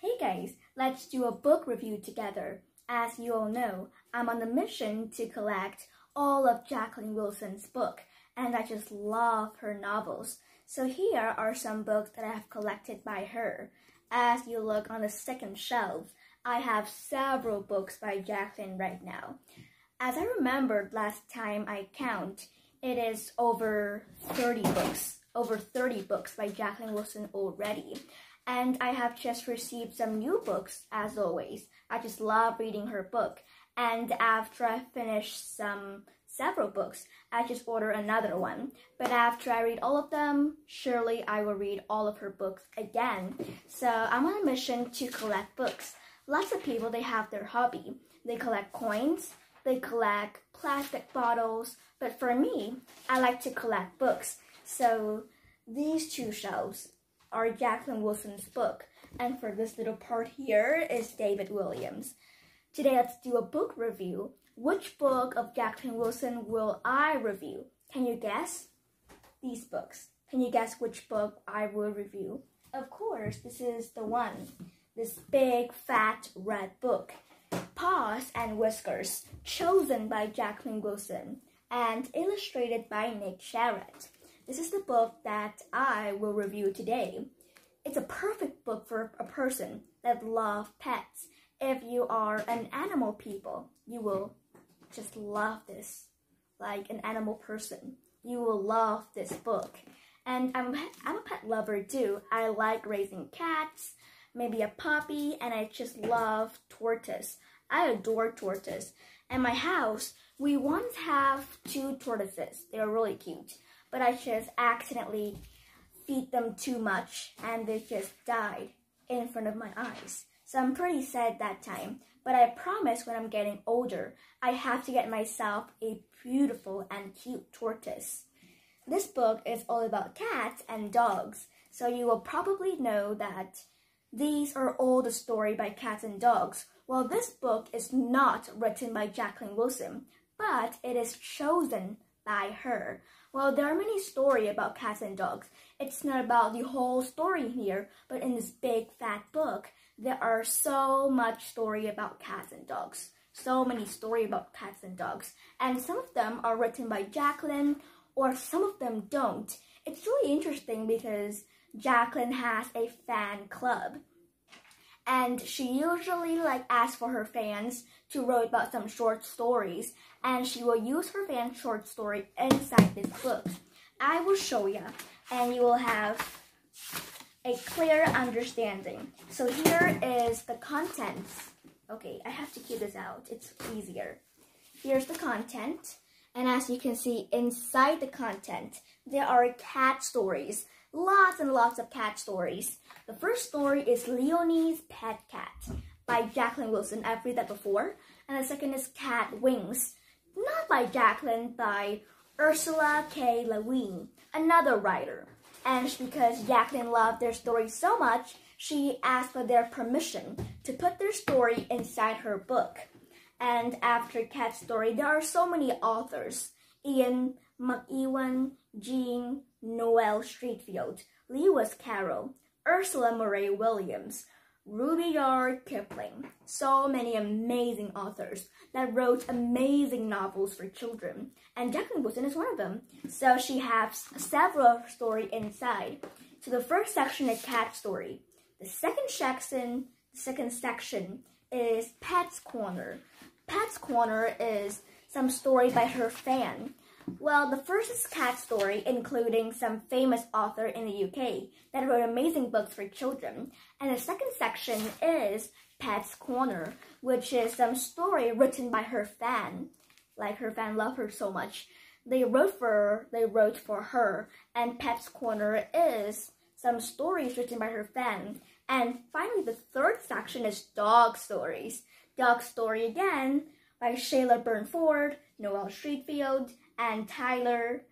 Hey guys, let's do a book review together. As you all know, I'm on a mission to collect all of Jacqueline Wilson's book, and I just love her novels. So here are some books that I have collected by her. As you look on the second shelf, I have several books by Jacqueline right now. As I remembered last time I count, it is over 30 books by Jacqueline Wilson already. And I have just received some new books, as always. I just love reading her book. And after I finish several books, I just order another one. But after I read all of them, surely I will read all of her books again. So I'm on a mission to collect books. Lots of people, they have their hobby. They collect coins, they collect plastic bottles. But for me, I like to collect books. So these two shelves are Jacqueline Wilson's book, and for this little part here is David Williams. Today let's do a book review. Which book of Jacqueline Wilson will I review? Can you guess? These books. Can you guess which book I will review? Of course, this is the one. This big, fat, red book. Paws and Whiskers, chosen by Jacqueline Wilson, and illustrated by Nick Sharratt. This is the book that I will review today. It's a perfect book for a person that loves pets. If you are an animal people, you will just love this. Like an animal person, you will love this book. And I'm a pet lover too. I like raising cats, maybe a puppy, and I just love tortoise. I adore tortoise. In my house, we once have 2 tortoises. They're really cute. But I just accidentally feed them too much and they just died in front of my eyes. So I'm pretty sad that time. But I promise when I'm getting older, I have to get myself a beautiful and cute tortoise. This book is all about cats and dogs. So you will probably know that these are all the story by cats and dogs. Well, this book is not written by Jacqueline Wilson, but it is chosen by her. Well, there are many stories about cats and dogs. It's not about the whole story here, but in this big fat book, there are so much story about cats and dogs. So many stories about cats and dogs. And some of them are written by Jacqueline, or some of them don't. It's really interesting because Jacqueline has a fan club. And she usually asks for her fans to write about some short stories, and she will use her fan short story inside this book. I will show you, and you will have a clear understanding. So here is the contents. Okay, I have to keep this out. It's easier. Here's the content, and as you can see inside the content, there are cat stories. Lots and lots of cat stories. The first story is Leonie's Pet Cat by Jacqueline Wilson. I've read that before. And the second is Cat Wings, not by Jacqueline, by Ursula K. Le Guin, another writer. And because Jacqueline loved their story so much, she asked for their permission to put their story inside her book. And after Cat Story, there are so many authors. Ian McEwan, Jean Noel Streatfeild, Lewis Carroll, Ursula Murray Williams, Rudyard Kipling. So many amazing authors that wrote amazing novels for children. And Jacqueline Wilson is one of them. So she has several stories inside. So the first section is Cat Story. The second section is Pet's Corner. Pet's Corner is some story by her fan. Well, the first is Cat Story, including some famous author in the UK that wrote amazing books for children. And the second section is Pet's Corner, which is some story written by her fan. Like her fan loved her so much. They wrote for her, and Pet's Corner is some stories written by her fan. And finally, the third section is Dog Stories. Dog Story again by Shayla Burnford, Noel Streatfeild, and Tyler,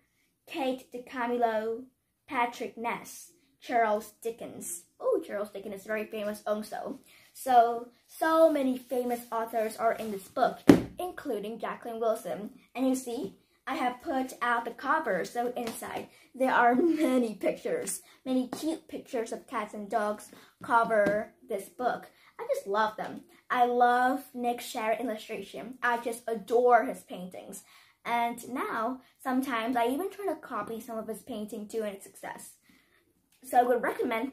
Kate DeCamillo, Patrick Ness, Charles Dickens. Oh, Charles Dickens is very famous also. So many famous authors are in this book, including Jacqueline Wilson. And you see, I have put out the cover, so inside there are many pictures, many cute pictures of cats and dogs cover this book. I just love them. I love Nick Sharratt illustration. I just adore his paintings. And now, sometimes I even try to copy some of his painting to its success. So I would recommend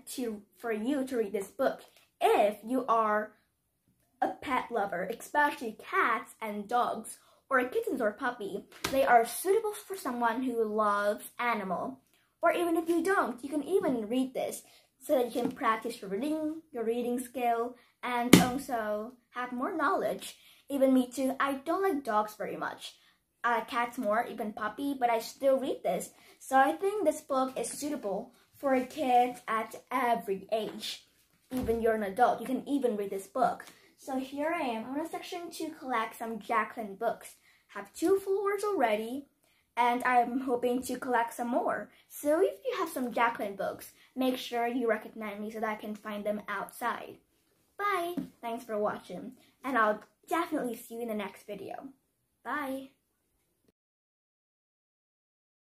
for you to read this book if you are a pet lover, especially cats and dogs, or kittens or puppy. They are suitable for someone who loves animal. Or even if you don't, you can even read this so that you can practice your reading skill, and also have more knowledge. Even me too, I don't like dogs very much. Cats more, even puppy, but I still read this. So I think this book is suitable for kids at every age. Even you're an adult, you can even read this book. So here I am on a section to collect some Jacqueline books. Have 2 folders already, and I'm hoping to collect some more. So if you have some Jacqueline books, make sure you recognize me so that I can find them outside. Bye! Thanks for watching, and I'll definitely see you in the next video. Bye!